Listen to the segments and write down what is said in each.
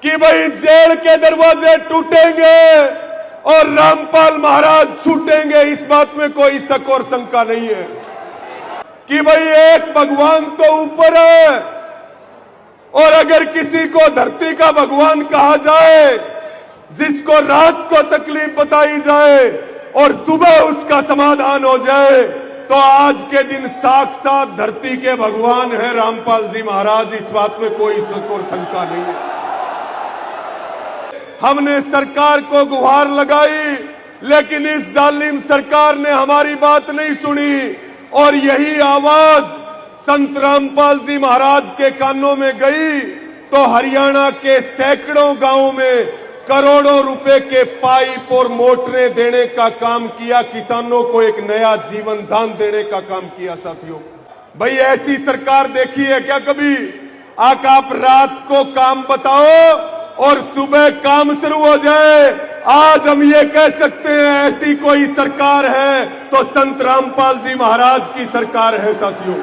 कि भाई जेल के दरवाजे टूटेंगे और रामपाल महाराज छूटेंगे, इस बात में कोई शक और शंका नहीं है। कि भाई एक भगवान तो ऊपर है, और अगर किसी को धरती का भगवान कहा जाए, जिसको रात को तकलीफ बताई जाए और सुबह उसका समाधान हो जाए, तो आज के दिन साक्षात धरती के भगवान है रामपाल जी महाराज, इस बात में कोई शक और शंका नहीं है। हमने सरकार को गुहार लगाई, लेकिन इस जालिम सरकार ने हमारी बात नहीं सुनी, और यही आवाज संत रामपाल जी महाराज के कानों में गई तो हरियाणा के सैकड़ों गांवों में करोड़ों रुपए के पाइप और मोटरें देने का काम किया, किसानों को एक नया जीवन दान देने का काम किया। साथियों, भाई ऐसी सरकार देखी है क्या कभी? आप रात को काम बताओ और सुबह काम शुरू हो जाए। आज हम ये कह सकते हैं ऐसी कोई सरकार है तो संत रामपाल जी महाराज की सरकार है। साथियों,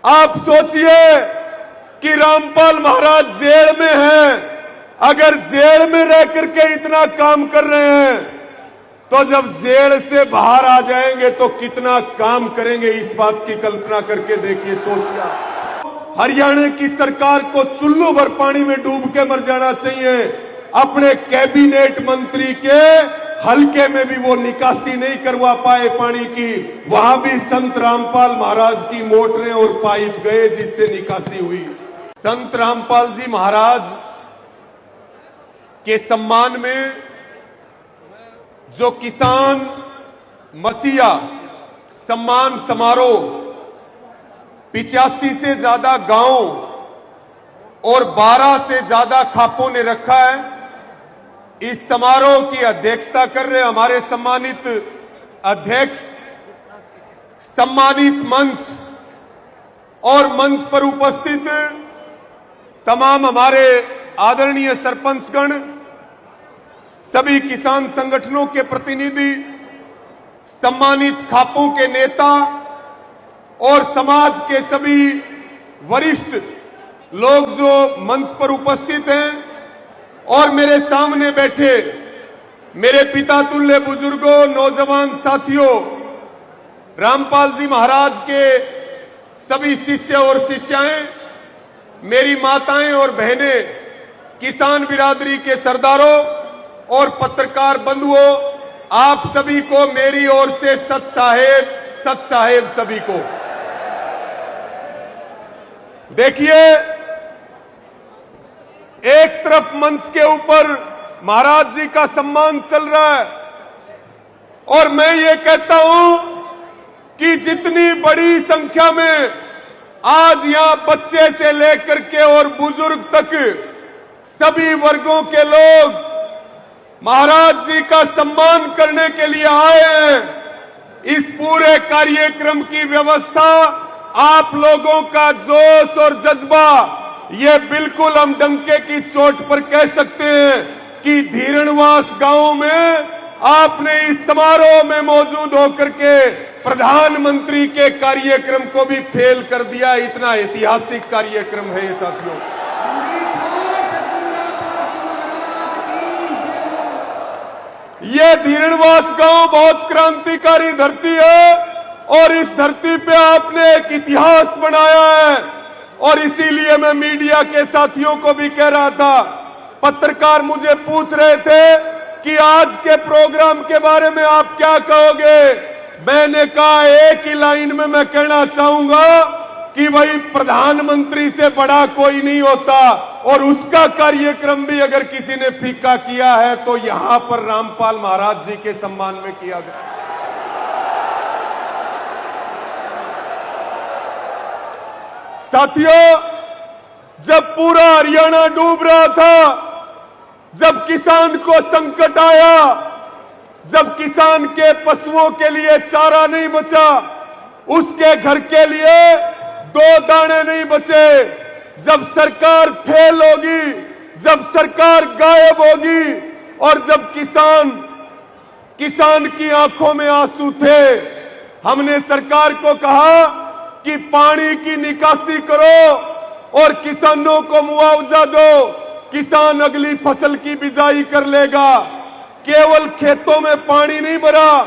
आप सोचिए कि रामपाल महाराज जेल में हैं, अगर जेल में रह करके इतना काम कर रहे हैं, तो जब जेल से बाहर आ जाएंगे तो कितना काम करेंगे, इस बात की कल्पना करके देखिए, सोचिए। हरियाणा की सरकार को चुल्लू भर पानी में डूब के मर जाना चाहिए। अपने कैबिनेट मंत्री के हल्के में भी वो निकासी नहीं करवा पाए पानी की, वहां भी संत रामपाल महाराज की मोटरें और पाइप गए जिससे निकासी हुई। संत रामपाल जी महाराज के सम्मान में जो किसान मसीहा सम्मान समारोह 85 से ज्यादा गांव और 12 से ज्यादा खापों ने रखा है, इस समारोह की अध्यक्षता कर रहे हमारे सम्मानित अध्यक्ष, सम्मानित मंच और मंच पर उपस्थित तमाम हमारे आदरणीय सरपंचगण, सभी किसान संगठनों के प्रतिनिधि, सम्मानित खापों के नेता और समाज के सभी वरिष्ठ लोग जो मंच पर उपस्थित हैं, और मेरे सामने बैठे मेरे पिता तुल्य बुजुर्गों, नौजवान साथियों, रामपाल जी महाराज के सभी शिष्य और शिष्याएं, मेरी माताएं और बहनें, किसान बिरादरी के सरदारों और पत्रकार बंधुओं, आप सभी को मेरी ओर से सत साहेब सभी को। देखिए, एक तरफ मंच के ऊपर महाराज जी का सम्मान चल रहा है, और मैं ये कहता हूं कि जितनी बड़ी संख्या में आज यहां बच्चे से लेकर के और बुजुर्ग तक सभी वर्गों के लोग महाराज जी का सम्मान करने के लिए आए हैं, इस पूरे कार्यक्रम की व्यवस्था, आप लोगों का जोश और जज्बा, ये बिल्कुल हम डंके की चोट पर कह सकते हैं कि धीरणवास गांव में आपने इस समारोह में मौजूद होकर के प्रधानमंत्री के कार्यक्रम को भी फेल कर दिया। इतना ऐतिहासिक कार्यक्रम है ये। साथियों, ये धीरणवास गांव बहुत क्रांतिकारी धरती है, और इस धरती पे आपने एक इतिहास बनाया है, और इसीलिए मैं मीडिया के साथियों को भी कह रहा था, पत्रकार मुझे पूछ रहे थे कि आज के प्रोग्राम के बारे में आप क्या कहोगे। मैंने कहा एक ही लाइन में मैं कहना चाहूंगा कि भाई प्रधानमंत्री से बड़ा कोई नहीं होता, और उसका कार्यक्रम भी अगर किसी ने फीका किया है तो यहां पर रामपाल महाराज जी के सम्मान में किया गया। साथियों, जब पूरा हरियाणा डूब रहा था, जब किसान को संकट आया, जब किसान के पशुओं के लिए चारा नहीं बचा, उसके घर के लिए 2 दाने नहीं बचे, जब सरकार फेल होगी, जब सरकार गायब होगी, और जब किसान की आंखों में आंसू थे, हमने सरकार को कहा कि पानी की निकासी करो, और किसानों को मुआवजा दो। किसान अगली फसल की बिजाई कर लेगा। केवल खेतों में पानी नहीं भरा,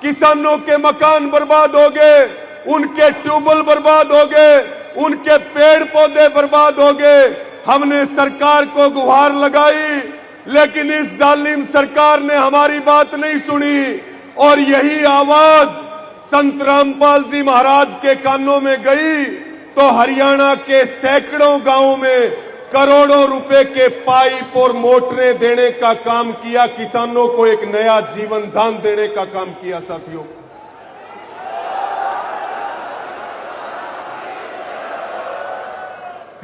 किसानों के मकान बर्बाद हो गए, उनके ट्यूबवेल बर्बाद हो गए, उनके पेड़ पौधे बर्बाद हो गए। हमने सरकार को गुहार लगाई, लेकिन इस जालिम सरकार ने हमारी बात नहीं सुनी। और यही आवाज संत रामपाल जी महाराज के कानों में गई तो हरियाणा के सैकड़ों गांवों में करोड़ों रुपए के पाइप और मोटरें देने का काम किया, किसानों को एक नया जीवन दान देने का काम किया। साथियों,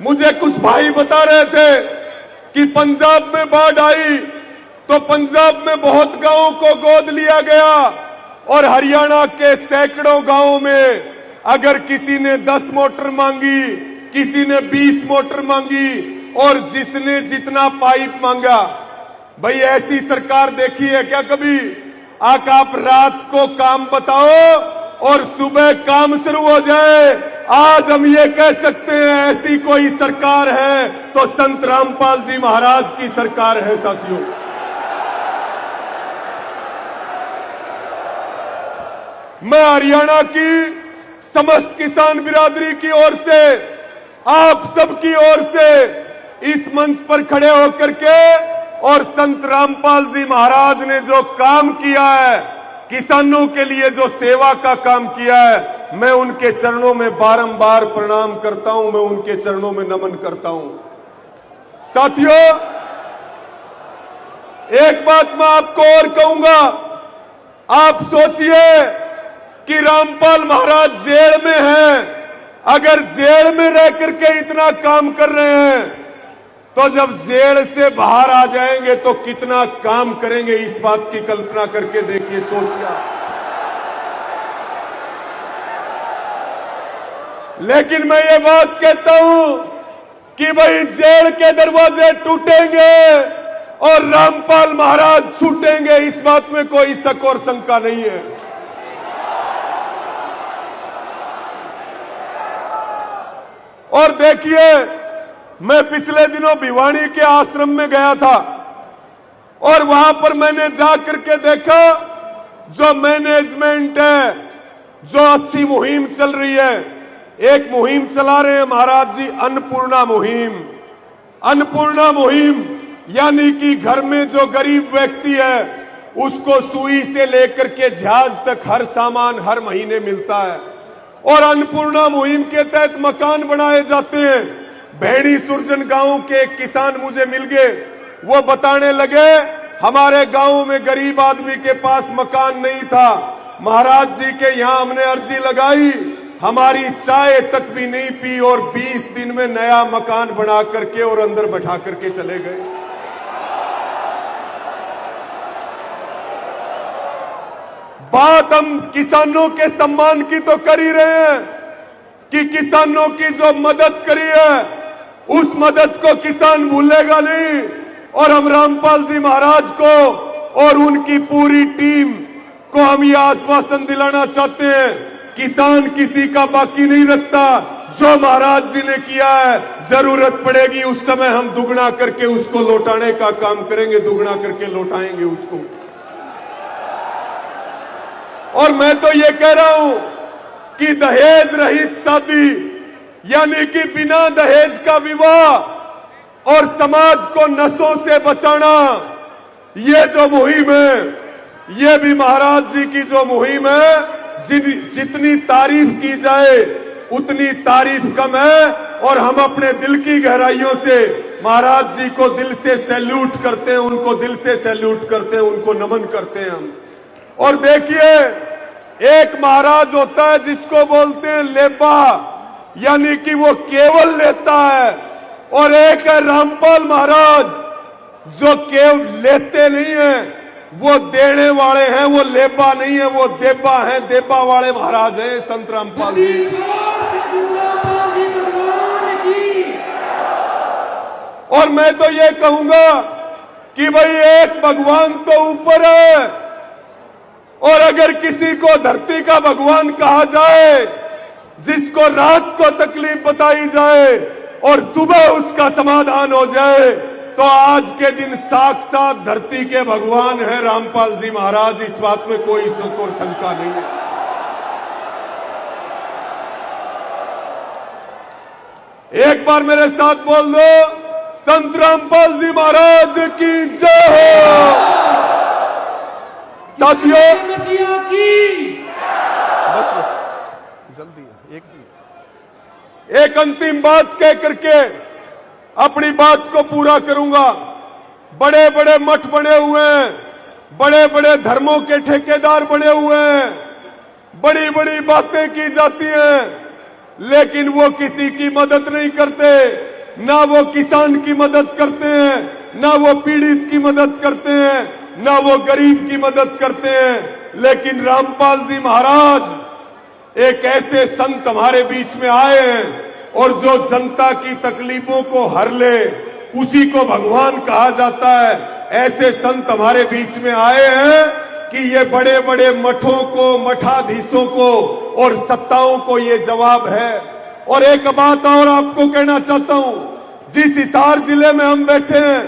मुझे कुछ भाई बता रहे थे कि पंजाब में बाढ़ आई तो पंजाब में बहुत गांवों को गोद लिया गया और हरियाणा के सैकड़ों गांवों में अगर किसी ने 10 मोटर मांगी, किसी ने 20 मोटर मांगी और जिसने जितना पाइप मांगा। भाई ऐसी सरकार देखी है क्या कभी? आप रात को काम बताओ और सुबह काम शुरू हो जाए। आज हम ये कह सकते हैं ऐसी कोई सरकार है तो संत रामपाल जी महाराज की सरकार है। साथियों, मैं हरियाणा की समस्त किसान बिरादरी की ओर से, आप सबकी ओर से इस मंच पर खड़े होकर के और संत रामपाल जी महाराज ने जो काम किया है, किसानों के लिए जो सेवा का काम किया है, मैं उनके चरणों में बारंबार प्रणाम करता हूं, मैं उनके चरणों में नमन करता हूं। साथियों, एक बात मैं आपको और कहूंगा, आप सोचिए कि रामपाल महाराज जेल में हैं। अगर जेल में रह करके इतना काम कर रहे हैं तो जब जेल से बाहर आ जाएंगे तो कितना काम करेंगे, इस बात की कल्पना करके देखिए, सोचिए। लेकिन मैं ये बात कहता हूं कि भाई जेल के दरवाजे टूटेंगे और रामपाल महाराज छूटेंगे, इस बात में कोई शक और शंका नहीं है। और देखिए, मैं पिछले दिनों भिवानी के आश्रम में गया था और वहां पर मैंने जाकर के देखा जो मैनेजमेंट है, जो अच्छी मुहिम चल रही है। एक मुहिम चला रहे हैं महाराज जी, अन्नपूर्णा मुहिम। अन्नपूर्णा मुहिम यानी कि घर में जो गरीब व्यक्ति है उसको सुई से लेकर के जहाज तक हर सामान हर महीने मिलता है। और अन्नपूर्णा मुहिम के तहत मकान बनाए जाते हैं। भेड़ी सुरजन गांव के एक किसान मुझे मिल गए, वो बताने लगे हमारे गांव में गरीब आदमी के पास मकान नहीं था, महाराज जी के यहां हमने अर्जी लगाई, हमारी चाय तक भी नहीं पी और 20 दिन में नया मकान बना करके और अंदर बैठा करके चले गए। बात हम किसानों के सम्मान की तो कर ही रहे हैं कि किसानों की जो मदद करी है उस मदद को किसान भूलेगा नहीं। और हम रामपाल जी महाराज को और उनकी पूरी टीम को हम ये आश्वासन दिलाना चाहते हैं, किसान किसी का बाकी नहीं रखता। जो महाराज जी ने किया है, जरूरत पड़ेगी उस समय हम दुगना करके उसको लौटाने का काम करेंगे, दुगना करके लौटाएंगे उसको। और मैं तो ये कह रहा हूं कि दहेज रहित शादी यानी कि बिना दहेज का विवाह और समाज को नशों से बचाना, ये जो मुहिम है, ये भी महाराज जी की जो मुहिम है, जितनी तारीफ की जाए उतनी तारीफ कम है। और हम अपने दिल की गहराइयों से महाराज जी को दिल से सैल्यूट करते हैं, उनको दिल से सैल्यूट करते हैं, उनको नमन करते हैं हम। और देखिए, एक महाराज होता है जिसको बोलते हैं लेबा, यानी कि वो केवल लेता है, और एक है रामपाल महाराज जो केवल लेते नहीं है, वो देने वाले हैं, वो लेबा नहीं है, वो देबा है, देबा वाले महाराज हैं संत रामपाल जी। और मैं तो ये कहूंगा कि भाई एक भगवान तो ऊपर है, और अगर किसी को धरती का भगवान कहा जाए, जिसको रात को तकलीफ बताई जाए, और सुबह उसका समाधान हो जाए, तो आज के दिन साक्षात धरती के भगवान है रामपाल जी महाराज। इस बात में कोई शक और शंका नहीं है। एक बार मेरे साथ बोल दो, संत रामपाल जी महाराज की जय हो। साथियों, बस जल्दी एक अंतिम बात कह करके अपनी बात को पूरा करूंगा। बड़े बड़े मठ बने हुए हैं, बड़े बड़े धर्मों के ठेकेदार बने हुए हैं, बड़ी बड़ी बातें की जाती हैं, लेकिन वो किसी की मदद नहीं करते। ना वो किसान की मदद करते हैं, ना वो पीड़ित की मदद करते हैं, ना वो गरीब की मदद करते हैं। लेकिन रामपाल जी महाराज एक ऐसे संत हमारे बीच में आए हैं, और जो जनता की तकलीफों को हर ले, उसी को भगवान कहा जाता है। ऐसे संत हमारे बीच में आए हैं कि ये बड़े बड़े मठों को, मठाधीशों को और सत्ताओं को ये जवाब है। और एक बात और आपको कहना चाहता हूं, जिस हिसार जिले में हम बैठे हैं,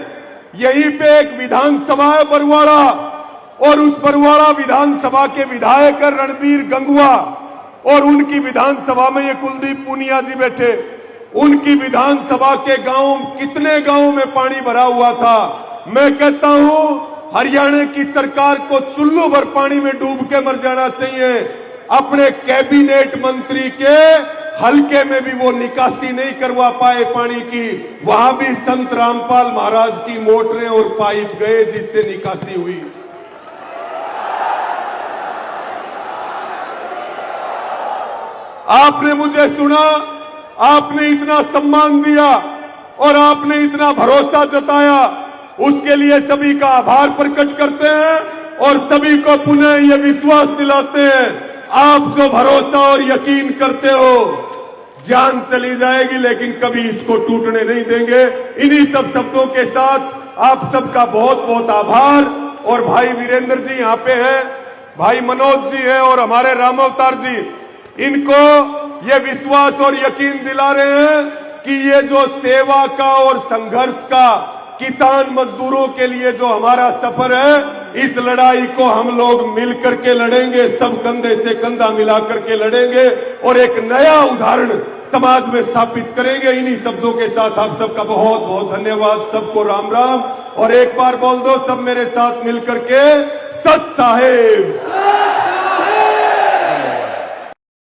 यहीं पे एक विधानसभा है बरवाड़ा, और उस बरवाड़ा विधानसभा के विधायक रणबीर गंगवा, और उनकी विधानसभा में ये कुलदीप पूनिया जी बैठे। उनकी विधानसभा के गांव, कितने गांवों में पानी भरा हुआ था। मैं कहता हूं, हरियाणा की सरकार को चुल्लू भर पानी में डूब के मर जाना चाहिए। अपने कैबिनेट मंत्री के हल्के में भी वो निकासी नहीं करवा पाए पानी की, वहां भी संत रामपाल महाराज की मोटरें और पाइप गए, जिससे निकासी हुई। आपने मुझे सुना, आपने इतना सम्मान दिया और आपने इतना भरोसा जताया, उसके लिए सभी का आभार प्रकट करते हैं और सभी को पुनः ये विश्वास दिलाते हैं, आप जो भरोसा और यकीन करते हो, जान चली जाएगी लेकिन कभी इसको टूटने नहीं देंगे। इन्हीं सब शब्दों के साथ आप सबका बहुत बहुत आभार। और भाई वीरेंद्र जी यहाँ पे हैं, भाई मनोज जी हैं, और हमारे राम अवतार जी, इनको ये विश्वास और यकीन दिला रहे हैं कि ये जो सेवा का और संघर्ष का, किसान मजदूरों के लिए जो हमारा सफर है, इस लड़ाई को हम लोग मिलकर के लड़ेंगे, सब कंधे से कंधा मिलाकर के लड़ेंगे और एक नया उदाहरण समाज में स्थापित करेंगे। इन्हीं शब्दों के साथ आप सबका बहुत बहुत धन्यवाद। सबको राम राम। और एक बार बोल दो सब मेरे साथ मिलकर के, सत साहेब।